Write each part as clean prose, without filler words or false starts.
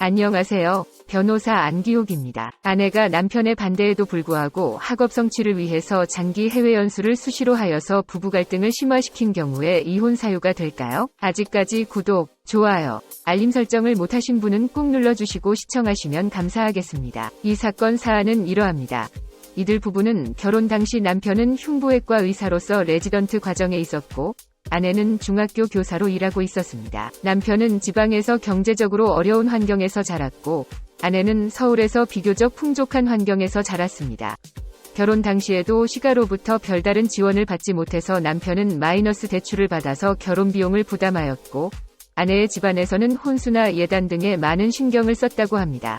안녕하세요. 변호사 안기옥입니다. 아내가 남편의 반대에도 불구하고 학업 성취를 위해서 장기 해외 연수를 수시로 하여서 부부 갈등을 심화시킨 경우에 이혼 사유가 될까요? 아직까지 구독, 좋아요, 알림 설정을 못하신 분은 꾹 눌러주시고 시청하시면 감사하겠습니다. 이 사건 사안은 이러합니다. 이들 부부는 결혼 당시 남편은 흉부외과 의사로서 레지던트 과정에 있었고, 아내는 중학교 교사로 일하고 있었습니다. 남편은 지방에서 경제적으로 어려운 환경에서 자랐고, 아내는 서울에서 비교적 풍족한 환경에서 자랐습니다. 결혼 당시에도 시가로부터 별다른 지원을 받지 못해서 남편은 마이너스 대출을 받아서 결혼 비용을 부담하였고, 아내의 집안에서는 혼수나 예단 등에 많은 신경을 썼다고 합니다.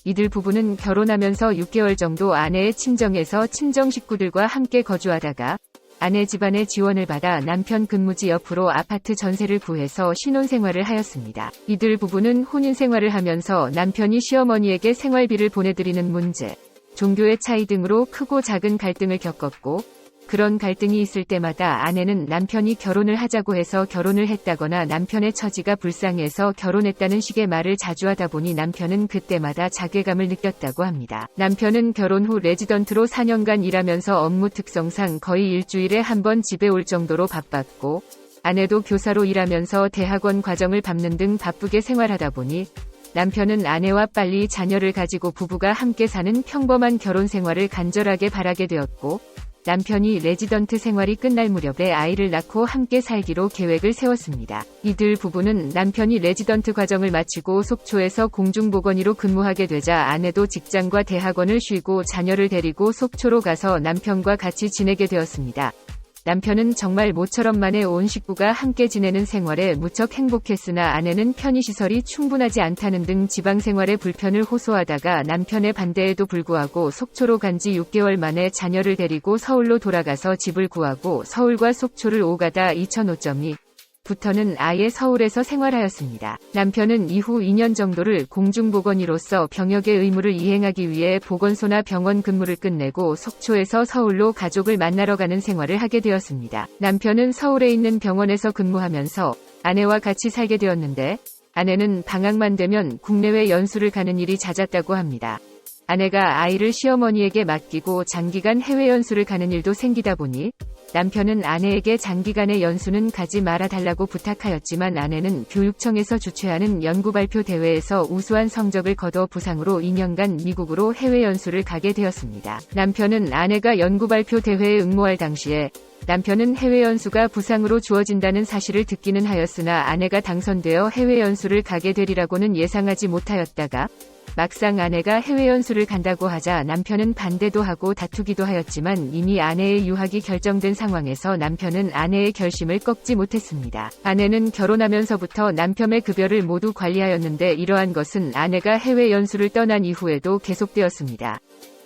이들 부부는 결혼하면서 6개월 정도 아내의 친정에서 친정 식구들과 함께 거주하다가 아내 집안의 지원을 받아 남편 근무지 옆으로 아파트 전세를 구해서 신혼생활을 하였습니다. 이들 부부는 혼인생활을 하면서 남편이 시어머니에게 생활비를 보내드리는 문제, 종교의 차이 등으로 크고 작은 갈등을 겪었고, 그런 갈등이 있을 때마다 아내는 남편이 결혼을 하자고 해서 결혼을 했다거나 남편의 처지가 불쌍해서 결혼했다는 식의 말을 자주 하다 보니 남편은 그때마다 자괴감을 느꼈다고 합니다. 남편은 결혼 후 레지던트로 4년간 일하면서 업무 특성상 거의 일주일에 한 번 집에 올 정도로 바빴고, 아내도 교사로 일하면서 대학원 과정을 밟는 등 바쁘게 생활하다 보니 남편은 아내와 빨리 자녀를 가지고 부부가 함께 사는 평범한 결혼 생활을 간절하게 바라게 되었고, 남편이 레지던트 생활이 끝날 무렵에 아이를 낳고 함께 살기로 계획을 세웠습니다. 이들 부부는 남편이 레지던트 과정을 마치고 속초에서 공중보건의로 근무하게 되자 아내도 직장과 대학원을 쉬고 자녀를 데리고 속초로 가서 남편과 같이 지내게 되었습니다. 남편은 정말 모처럼 만에 온 식구가 함께 지내는 생활에 무척 행복했으나 아내는 편의시설이 충분하지 않다는 등 지방생활의 불편을 호소하다가 남편의 반대에도 불구하고 속초로 간 지 6개월 만에 자녀를 데리고 서울로 돌아가서 집을 구하고 서울과 속초를 오가다 2005.2 부터는 아예 서울에서 생활하였습니다. 남편은 이후 2년 정도를 공중보건의로서 병역의 의무를 이행하기 위해 보건소나 병원 근무를 끝내고 속초에서 서울로 가족을 만나러 가는 생활을 하게 되었습니다. 남편은 서울에 있는 병원에서 근무하면서 아내와 같이 살게 되었는데, 아내는 방학만 되면 국내외 연수를 가는 일이 잦았다고 합니다. 아내가 아이를 시어머니에게 맡기고 장기간 해외 연수를 가는 일도 생기다 보니 남편은 아내에게 장기간의 연수는 가지 말아달라고 부탁하였지만 아내는 교육청에서 주최하는 연구발표 대회에서 우수한 성적을 거둬 부상으로 2년간 미국으로 해외 연수를 가게 되었습니다. 남편은 아내가 연구발표 대회에 응모할 당시에 남편은 해외 연수가 부상으로 주어진다는 사실을 듣기는 하였으나 아내가 당선되어 해외 연수를 가게 되리라고는 예상하지 못하였다가 막상 아내가 해외 연수를 간다고 하자 남편은 반대도 하고 다투기도 하였지만 이미 아내의 유학이 결정된 상황에서 남편은 아내의 결심을 꺾지 못했습니다. 아내는 결혼하면서부터 남편의 급여를 모두 관리하였는데 이러한 것은 아내가 해외 연수를 떠난 이후에도 계속되었습니다.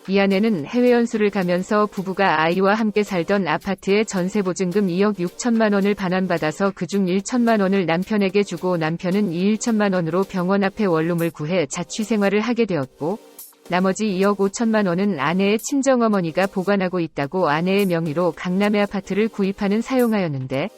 이 아내는 해외 연수를 가면서 부부가 아이와 함께 살던 아파트의 전세 보증금 2억 6천만 원을 반환받아서 그중 1천만 원을 남편에게 주고 남편은 이 1천만 원으로 병원 앞에 원룸을 구해 자취생활을 하게 되었고, 나머지 2억 5천만 원은 아내의 친정어머니가 보관하고 있다고 아내의 명의로 강남의 아파트를 구입하는 사용하였는데,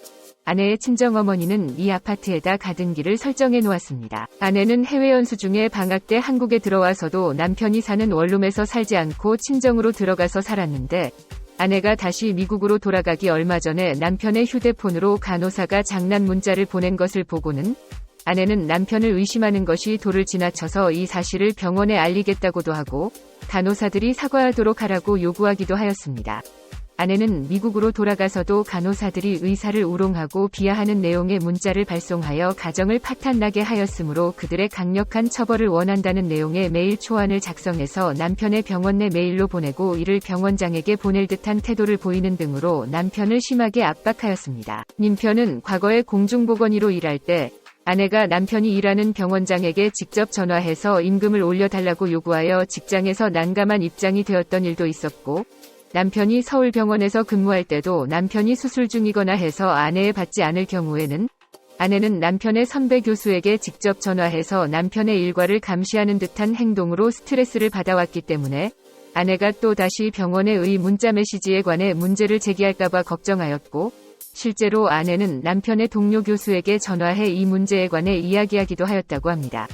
아내의 친정어머니는 이 아파트에다 가등기를 설정해 놓았습니다. 아내는 해외 연수 중에 방학 때 한국에 들어와서도 남편이 사는 원룸에서 살지 않고 친정으로 들어가서 살았는데, 아내가 다시 미국으로 돌아가기 얼마 전에 남편의 휴대폰으로 간호사가 장난 문자를 보낸 것을 보고는 아내는 남편을 의심하는 것이 도를 지나쳐서 이 사실을 병원에 알리겠다고도 하고 간호사들이 사과하도록 하라고 요구하기도 하였습니다. 아내는 미국으로 돌아가서도 간호사들이 의사를 우롱하고 비하하는 내용의 문자를 발송하여 가정을 파탄나게 하였으므로 그들의 강력한 처벌을 원한다는 내용의 메일 초안을 작성해서 남편의 병원 내 메일로 보내고 이를 병원장에게 보낼 듯한 태도를 보이는 등으로 남편을 심하게 압박하였습니다. 님편은 과거에 공중보건의로 일할 때 아내가 남편이 일하는 병원장에게 직접 전화해서 임금을 올려달라고 요구하여 직장에서 난감한 입장이 되었던 일도 있었고, 남편이 서울병원에서 근무할 때도 남편이 수술 중이거나 해서 아내에 받지 않을 경우에는 아내는 남편의 선배 교수에게 직접 전화해서 남편의 일과를 감시하는 듯한 행동으로 스트레스를 받아왔기 때문에 아내가 또 다시 병원의 의 문자 메시지에 관해 문제를 제기할까봐 걱정하였고, 실제로 아내는 남편의 동료 교수에게 전화해 이 문제에 관해 이야기하기도 하였다고 합니다.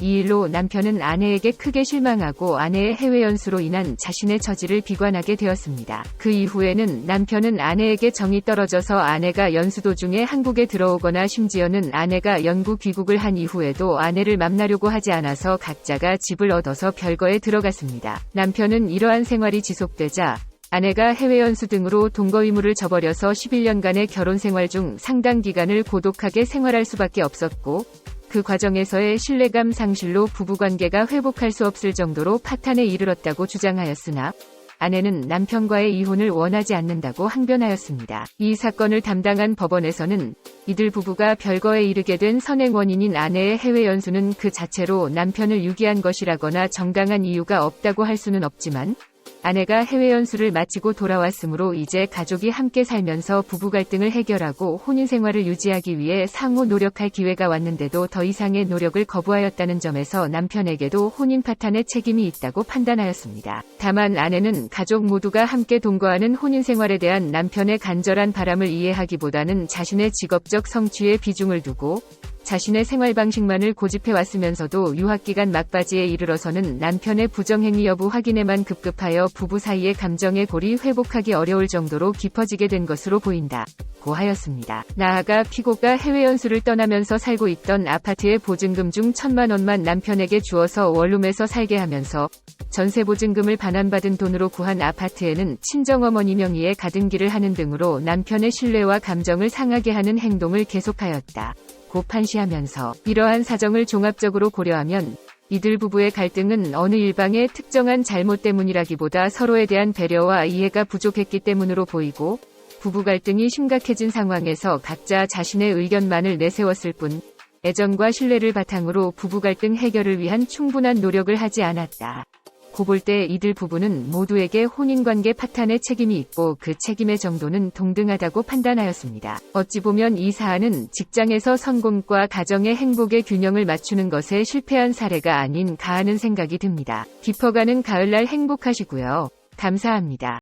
이 일로 남편은 아내에게 크게 실망하고 아내의 해외 연수로 인한 자신의 처지를 비관하게 되었습니다. 그 이후에는 남편은 아내에게 정이 떨어져서 아내가 연수 도중에 한국에 들어오거나 심지어는 아내가 영구 귀국을 한 이후에도 아내를 만나려고 하지 않아서 각자가 집을 얻어서 별거에 들어갔습니다. 남편은 이러한 생활이 지속되자 아내가 해외 연수 등으로 동거 의무를 저버려서 11년간의 결혼 생활 중 상당 기간을 고독하게 생활할 수밖에 없었고 그 과정에서의 신뢰감 상실로 부부관계가 회복할 수 없을 정도로 파탄에 이르렀다고 주장하였으나 아내는 남편과의 이혼을 원하지 않는다고 항변하였습니다. 이 사건을 담당한 법원에서는 이들 부부가 별거에 이르게 된 선행 원인인 아내의 해외 연수는 그 자체로 남편을 유기한 것이라거나 정당한 이유가 없다고 할 수는 없지만 아내가 해외 연수를 마치고 돌아왔으므로 이제 가족이 함께 살면서 부부 갈등을 해결하고 혼인 생활을 유지하기 위해 상호 노력할 기회가 왔는데도 더 이상의 노력을 거부하였다는 점에서 남편에게도 혼인 파탄의 책임이 있다고 판단하였습니다. 다만 아내는 가족 모두가 함께 동거하는 혼인 생활에 대한 남편의 간절한 바람을 이해하기보다는 자신의 직업적 성취에 비중을 두고 자신의 생활 방식만을 고집해 왔으면서도 유학기간 막바지에 이르러서는 남편의 부정행위 여부 확인에만 급급하여 부부 사이의 감정의 골이 회복하기 어려울 정도로 깊어지게 된 것으로 보인다고 하였습니다. 나아가 피고가 해외 연수를 떠나면서 살고 있던 아파트의 보증금 중 1,000만 원만 남편에게 주어서 원룸에서 살게 하면서 전세 보증금을 반환받은 돈으로 구한 아파트에는 친정어머니 명의의 가등기를 하는 등으로 남편의 신뢰와 감정을 상하게 하는 행동을 계속하였다. 고 판시하면서 이러한 사정을 종합적으로 고려하면 이들 부부의 갈등은 어느 일방의 특정한 잘못 때문이라기보다 서로에 대한 배려와 이해가 부족했기 때문으로 보이고 부부 갈등이 심각해진 상황에서 각자 자신의 의견만을 내세웠을 뿐 애정과 신뢰를 바탕으로 부부 갈등 해결을 위한 충분한 노력을 하지 않았다. 고 볼 때 이들 부부는 모두에게 혼인관계 파탄의 책임이 있고 그 책임의 정도는 동등하다고 판단하였습니다. 어찌 보면 이 사안은 직장에서 성공과 가정의 행복의 균형을 맞추는 것에 실패한 사례가 아닌가 하는 생각이 듭니다. 깊어가는 가을날 행복하시고요. 감사합니다.